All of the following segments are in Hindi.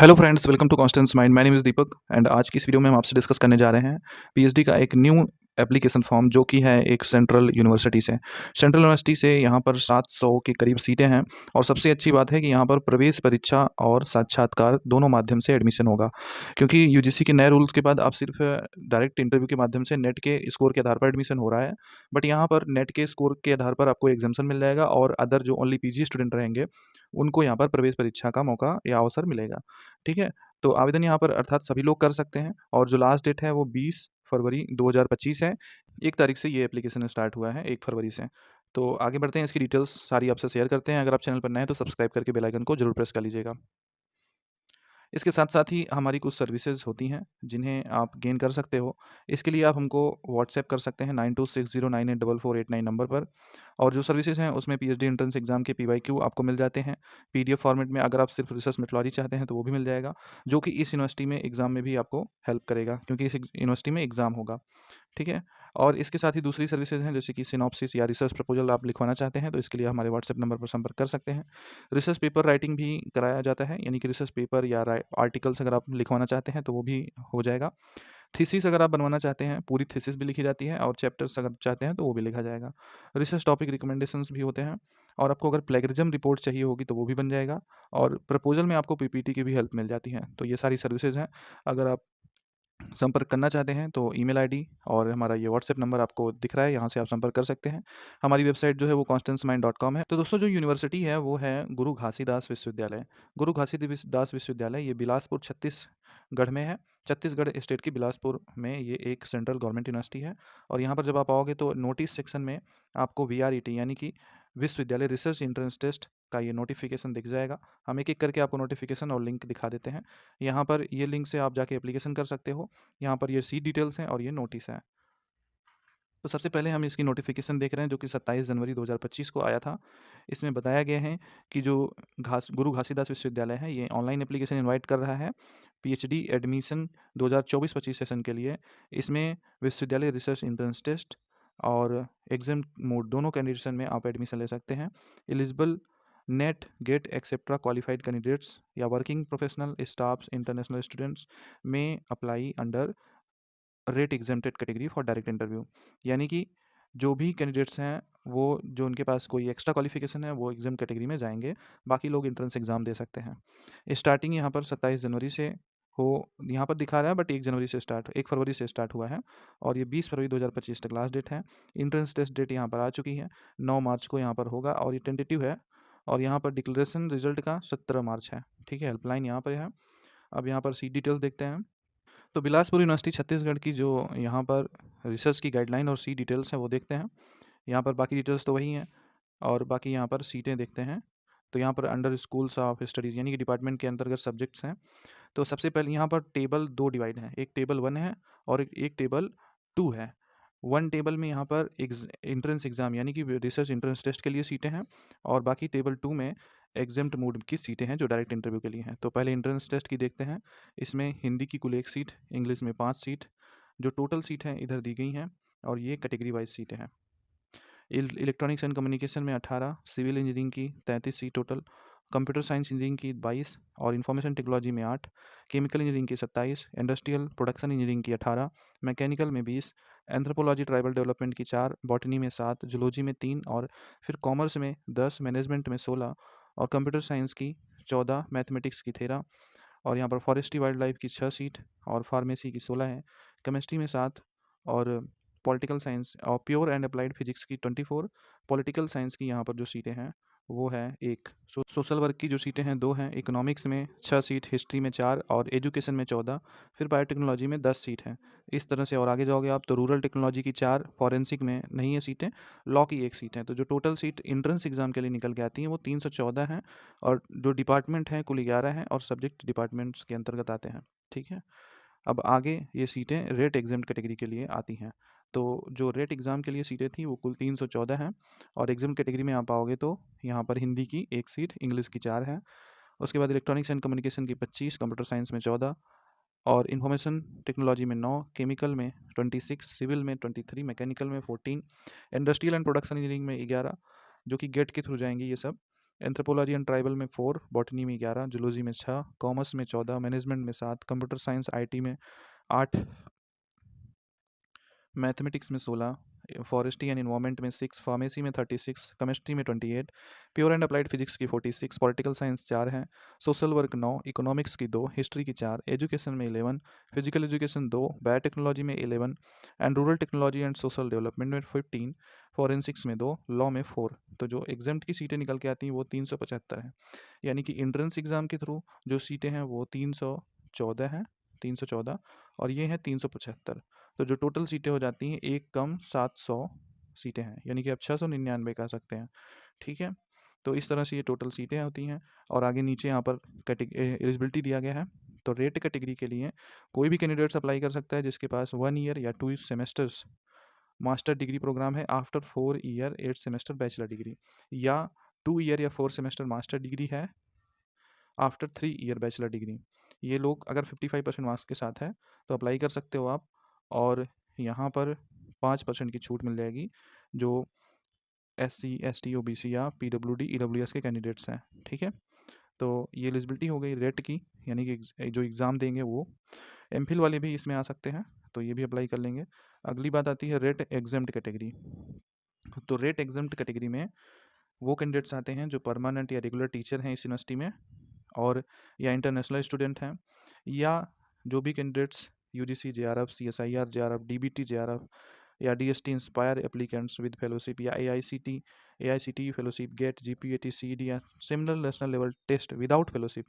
Hello friends, welcome to Constance Mind. My name is Deepak and आज की इस वीडियो में हम आपसे डिस्कस करने जा रहे हैं पीएचडी का एक न्यू एप्लीकेशन फॉर्म जो कि है एक सेंट्रल यूनिवर्सिटी से। सेंट्रल यूनिवर्सिटी से यहाँ पर 700 के करीब सीटें हैं और सबसे अच्छी बात है कि यहाँ पर प्रवेश परीक्षा और साक्षात्कार दोनों माध्यम से एडमिशन होगा, क्योंकि यूजीसी के नए रूल्स के बाद अब सिर्फ डायरेक्ट इंटरव्यू के माध्यम से नेट के स्कोर के आधार पर एडमिशन हो रहा है। बट यहाँ पर नेट के स्कोर के आधार पर आपको एग्जामेशन मिल जाएगा और अदर जो ओनली पीजी स्टूडेंट रहेंगे उनको यहाँ पर प्रवेश परीक्षा का मौका या अवसर मिलेगा। ठीक है? तो आवेदन यहाँ पर अर्थात सभी लोग कर सकते हैं और जो लास्ट डेट है वो 20 फरवरी 2025 है। 1 तारीख से ये एप्लीकेशन स्टार्ट हुआ है, 1 फरवरी से। तो आगे बढ़ते हैं, इसकी डिटेल्स सारी आपसे शेयर करते हैं। अगर आप चैनल पर नए हैं तो सब्सक्राइब करके बेल आइकन को ज़रूर प्रेस कर लीजिएगा। इसके साथ-साथ ही हमारी कुछ सर्विसेज़ होती हैं, जिन्हें आप गेन कर सकते हो। इसके लिए आप हमको व्हाट्सएप कर सकते हैं 9260984489 नंबर पर। और जो सर्विसेज़ हैं उसमें पीएचडी एंट्रेंस एग्ज़ाम के पीवाईक्यू आपको मिल जाते हैं, पीडीएफ फॉर्मेट में। अगर आप सिर्फ रिसर्च मेथोडोलॉजी चाहते हैं तो वो भी मिल जाएगा, जो कि इस यूनिवर्सिटी में एग्ज़ाम में भी आपको हेल्प करेगा, क्योंकि इस यूनिवर्सिटी में एग्ज़ाम होगा। ठीक है? और इसके साथ ही दूसरी सर्विसेज़ हैं, जैसे कि सिनॉप्सिस या रिसर्च प्रपोज़ल आप लिखवाना चाहते हैं तो इसके लिए हमारे व्हाट्सएप नंबर पर संपर्क कर सकते हैं। रिसर्च पेपर राइटिंग भी कराया जाता है, यानी कि रिसर्च पेपर या आर्टिकल्स अगर आप लिखवाना चाहते हैं तो वो भी हो जाएगा। थीसिस अगर आप बनवाना चाहते हैं, पूरी थीसिस भी लिखी जाती है और चैप्टर्स अगर चाहते हैं तो वो भी लिखा जाएगा। रिसर्च टॉपिक रिकमेंडेशंस भी होते हैं और आपको अगर प्लेगरिज्म रिपोर्ट चाहिए होगी तो वो भी बन जाएगा और प्रपोज़ल में आपको पीपीटी की भी हेल्प मिल जाती है। तो ये सारी सर्विसेज़ हैं। अगर आप संपर्क करना चाहते हैं तो ईमेल आईडी और हमारा ये व्हाट्सएप नंबर आपको दिख रहा है, यहाँ से आप संपर्क कर सकते हैं। हमारी वेबसाइट जो है वो constancemind.com है। तो दोस्तों, जो यूनिवर्सिटी है वो है गुरु घासीदास विश्वविद्यालय। गुरु घासीदास विश्वविद्यालय ये बिलासपुर छत्तीसगढ़ में है। छत्तीसगढ़ स्टेट की बिलासपुर में ये एक सेंट्रल गवर्नमेंट यूनिवर्सिटी है। और यहाँ पर जब आप आओगे तो नोटिस सेक्शन में आपको वीआरईटी यानी कि विश्वविद्यालय रिसर्च एंट्रेंस टेस्ट का ये नोटिफिकेशन दिख जाएगा। हम एक एक करके आपको नोटिफिकेशन और लिंक दिखा देते हैं। यहाँ पर ये लिंक से आप जाके एप्लीकेशन कर सकते हो। यहाँ पर ये सीट डिटेल्स हैं और ये नोटिस है। तो सबसे पहले हम इसकी नोटिफिकेशन देख रहे हैं, जो कि 27 जनवरी 2025 को आया था। इसमें बताया गया है कि जो गुरु घासीदास विश्वविद्यालय है ये ऑनलाइन एप्लीकेशन इनवाइट कर रहा है पीएचडी एडमिशन 2024-25 सेशन के लिए। इसमें विश्वविद्यालय रिसर्च एंट्रेंस टेस्ट और एग्जाम मोड दोनों कैंडिडेशन में आप एडमिशन ले सकते हैं। Eligible NET GATE etcetera qualified candidates या working professional staffs international students में apply under rate exempted category for direct interview. यानी कि जो भी कैंडिडेट्स हैं वो, जो उनके पास कोई एक्स्ट्रा क्वालिफिकेशन है, वो एग्जाम कैटेगरी में जाएंगे। बाकी लोग एंट्रेंस एग्ज़ाम दे सकते हैं। स्टार्टिंग यहाँ पर 27 जनवरी से हो, यहाँ पर दिखा रहा है, बट 1 जनवरी से स्टार्ट 1 फरवरी से स्टार्ट हुआ है और ये 20 फरवरी 2025 तक लास्ट डेट है। एंट्रेंस टेस्ट डेट यहाँ पर आ चुकी है, 9 मार्च को यहाँ पर होगा और ये टेंटेटिव है। और यहाँ पर डिक्लेरेशन रिजल्ट का 17 मार्च है। ठीक है? हेल्पलाइन यहाँ पर है। अब यहाँ पर सीट डिटेल्स देखते हैं। तो बिलासपुर यूनिवर्सिटी छत्तीसगढ़ की जो यहाँ पर रिसर्च की गाइडलाइन और सी डिटेल्स हैं वो देखते हैं। यहाँ पर बाकी डिटेल्स तो वही हैं और बाकी यहाँ पर सीटें देखते हैं। तो यहाँ पर अंडर स्कूल्स ऑफ स्टडीज़ यानी कि डिपार्टमेंट के अंतर्गत सब्जेक्ट्स हैं। तो सबसे पहले यहाँ पर टेबल 2 डिवाइड हैं, एक टेबल 1 है और एक टेबल 2 है। 1 टेबल में यहाँ पर एंट्रेंस एग्ज़ाम यानी कि रिसर्च एंट्रेंस टेस्ट के लिए सीटें हैं और बाकी टेबल 2 में एग्ज़ाम्ड मोड की सीटें हैं जो डायरेक्ट इंटरव्यू के लिए हैं। तो पहले एंट्रेंस टेस्ट की देखते हैं। इसमें हिंदी की कुल 1 सीट, इंग्लिश में 5 सीट, जो टोटल सीट हैं इधर दी गई हैं और ये कैटेगरी वाइज सीटें हैं। इलेक्ट्रॉनिक्स एंड कम्युनिकेशन में 18, सिविल इंजीनियरिंग की 33 seat total, computer science engineering की 22 और इन्फॉर्मेशन टेक्नोलॉजी में 8, केमिकल इंजीनियरिंग की 27, इंडस्ट्रियल प्रोडक्शन इंजीनियरिंग की 18, मैकेनिकल में 20, एंथ्रोपोलॉजी ट्राइबल डेवलपमेंट की 4, बॉटनी में 7, जूलॉजी में 3 और फिर कॉमर्स में 10, मैनेजमेंट में 16 और कंप्यूटर साइंस की 14, मैथमेटिक्स की 13 और यहाँ पर फॉरेस्ट्री वाइल्ड लाइफ की 6 सीट और फार्मेसी की 16 है, केमिस्ट्री में 7 और पॉलिटिकल साइंस और प्योर एंड अप्लाइड फिजिक्स की 24, पॉलिटिकल साइंस की यहाँ पर जो सीटें हैं वो है 1, सोशल वर्क की जो सीटें हैं 2 हैं, इकोनॉमिक्स में 6 सीट, हिस्ट्री में 4 और एजुकेशन में 14, फिर बायोटेक्नोलॉजी में 10 सीट हैं। इस तरह से और आगे जाओगे आप तो रूरल टेक्नोलॉजी की 4, फॉरेंसिक में नहीं है सीटें, लॉ की 1 सीट है। तो जो टोटल सीट एंट्रेंस एग्जाम के लिए निकल के आती हैं वो 314 हैं और जो डिपार्टमेंट हैं कुल 11 हैं और सब्जेक्ट डिपार्टमेंट्स के अंतर्गत आते हैं। ठीक है? अब आगे ये सीटें रेट एग्जाम कैटेगरी के लिए आती हैं। तो जो रेट एग्ज़ाम के लिए सीटें थी वो कुल 314 हैं और एग्ज़ाम कैटेगरी में आप आओगे तो यहाँ पर हिंदी की 1 सीट, इंग्लिश की 4 है। उसके बाद इलेक्ट्रॉनिक्स एंड कम्युनिकेशन की 25, कंप्यूटर साइंस में 14 और इन्फॉर्मेशन टेक्नोलॉजी में 9, केमिकल में 26, सिविल में 23, मैकेनिकल में 14, इंडस्ट्रियल एंड प्रोडक्शन इंजीनियरिंग में 11, जो कि गेट के थ्रू जाएंगी ये सब, एंथ्रोपोलॉजी एंड ट्राइबल में 4, बॉटनी में 11, जूलॉजी में 6, कॉमर्स में 14, मैनेजमेंट में 7, कंप्यूटर साइंस आईटी में 8, मैथमेटिक्स में 16, फॉरेस्ट्री एंड इन्वायरमेंट में 6, फार्मेसी में 36, केमिस्ट्री में 28, प्योर एंड अप्लाइड फिजिक्स की 46, पॉलिटिकल साइंस 4 हैं, सोशल वर्क 9, इकोनॉमिक्स की 2, हिस्ट्री की 4, एजुकेशन में 11, फिजिकल एजुकेशन 2, बायोटेक्नोलॉजी में 11 and rural technology and social development में 15, फॉरेंसिक्स में 2, लॉ में 4। तो जो एग्जाम की सीटें निकल के आती हैं वो 375 हैं, यानी कि इंट्रेंस एग्ज़ाम के थ्रू जो सीटें हैं वो 314 हैं, 314, और ये हैं 375। तो जो टोटल सीटें हो जाती हैं एक कम 700 सीटें हैं, यानी कि आप 699 कह सकते हैं। ठीक है, तो इस तरह से ये टोटल सीटें होती हैं। और आगे नीचे यहाँ पर एलिजिबिलिटी दिया गया है। तो रेट कैटेगरी के लिए कोई भी कैंडिडेट्स अप्लाई कर सकता है जिसके पास 1 ईयर या 2 सेमेस्टर्स मास्टर डिग्री प्रोग्राम है after 4 year 8 semester bachelor degree, या 2 ईयर या 4 सेमेस्टर मास्टर डिग्री है आफ्टर 3 ईयर बैचलर डिग्री। ये लोग अगर 55% मार्क्स के साथ है तो अप्लाई कर सकते हो आप, और यहाँ पर 5% की छूट मिल जाएगी जो SC, ST, OBC या PWD, EWS के कैंडिडेट्स हैं। ठीक है, तो ये एलिजिबिलिटी हो गई रेट की, यानी कि जो एग्ज़ाम देंगे वो। MPhil वाले भी इसमें आ सकते हैं, तो ये भी अप्लाई कर लेंगे। अगली बात आती है रेट एग्जेम्प्ट कैटेगरी। तो रेट एग्जेम्प्ट कैटेगरी में वो कैंडिडेट्स आते हैं जो परमानेंट या रेगुलर टीचर हैं इस यूनिवर्सिटी में, और या इंटरनेशनल स्टूडेंट हैं, या जो भी candidates UGC JRF, CSIR JRF, DBT JRF या DST INSPIRE applicants with fellowship या AICTE fellowship, GATE, GPAT, CED या similar national level test without fellowship,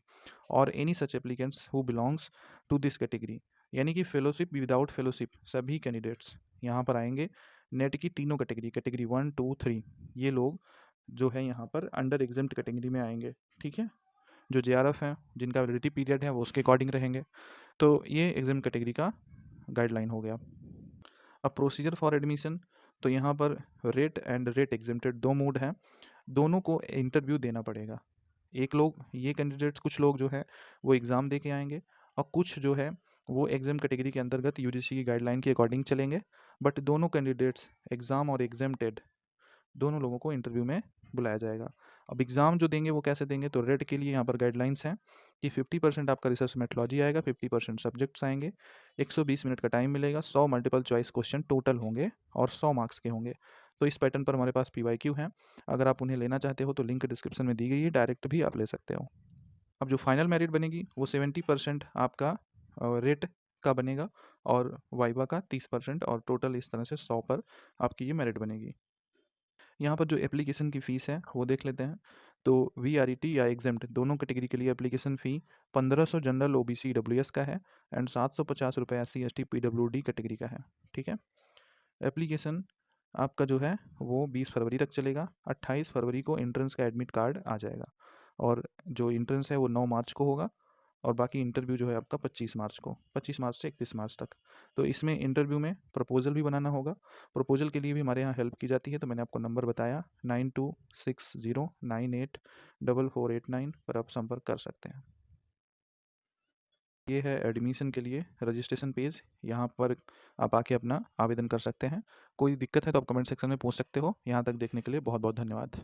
और any such applicants who belongs to this category. यानी कि फेलोशिप विदाउट फेलोशिप सभी कैंडिडेट्स यहाँ पर आएंगे। नेट की तीनों कैटेगरी, कैटेगरी 1, 2, 3, ये लोग जो है यहाँ पर अंडर एग्जेम्प्ट कैटेगरी में आएंगे। ठीक है, जो JRF हैं जिनका वैलिडिटी पीरियड है वो उसके अकॉर्डिंग रहेंगे। तो ये एग्जेम्प्ट कैटेगरी का गाइडलाइन हो गया। अब प्रोसीजर फॉर एडमिशन, तो यहाँ पर rate and rate exempted 2 mode हैं, दोनों को इंटरव्यू देना पड़ेगा। एक लोग ये कैंडिडेट्स, कुछ लोग जो है वो एग्ज़ाम दे के आएंगे, और कुछ जो है वो एग्जाम कैटेगरी के अंतर्गत UGC की गाइडलाइन के अकॉर्डिंग चलेंगे। बट दोनों कैंडिडेट्स एग्ज़ाम और एग्जेम्प्टेड दोनों लोगों को इंटरव्यू में बुलाया जाएगा। अब एग्ज़ाम जो देंगे वो कैसे देंगे, तो रेट के लिए यहाँ पर गाइडलाइंस हैं कि 50% आपका रिसर्च मेथोलॉजी आएगा, 50% सब्जेक्ट्स आएंगे, 120 मिनट का टाइम मिलेगा, 100 मल्टीपल चॉइस क्वेश्चन टोटल होंगे और 100 मार्क्स के होंगे। तो इस पैटर्न पर हमारे पास PYQ हैं, अगर आप उन्हें लेना चाहते हो तो लिंक डिस्क्रिप्शन में दी गई है, डायरेक्ट भी आप ले सकते हो। अब जो फाइनल मेरिट बनेगी वो 70% आपका रेट का बनेगा, और वाइवा का 30%, और टोटल इस तरह से 100 पर आपकी ये मेरिट बनेगी। यहाँ पर जो एप्लीकेशन की फ़ीस है वो देख लेते हैं। तो VRET या एग्जेम्प्ट दोनों कैटेगरी के लिए application fee 1500 general OBC EWS का है, एंड 750 रुपये SC ST PWD कैटेगरी का है। ठीक है, एप्लीकेशन आपका जो है वो 20 फरवरी तक चलेगा। 28 फरवरी को एंट्रेंस का एडमिट कार्ड आ जाएगा, और जो एंट्रेंस है वो 9 मार्च को होगा, और बाकी इंटरव्यू जो है आपका 25 मार्च को, 25 मार्च से 31 मार्च तक। तो इसमें इंटरव्यू में प्रपोजल भी बनाना होगा। प्रपोजल के लिए भी हमारे यहाँ हेल्प की जाती है, तो मैंने आपको नंबर बताया 9260984489 पर आप संपर्क कर सकते हैं। ये है एडमिशन के लिए रजिस्ट्रेशन पेज, यहाँ पर आप आके अपना आवेदन कर सकते हैं। कोई दिक्कत है तो आप कमेंट सेक्शन में पूछ सकते हो। यहाँ तक देखने के लिए बहुत बहुत धन्यवाद।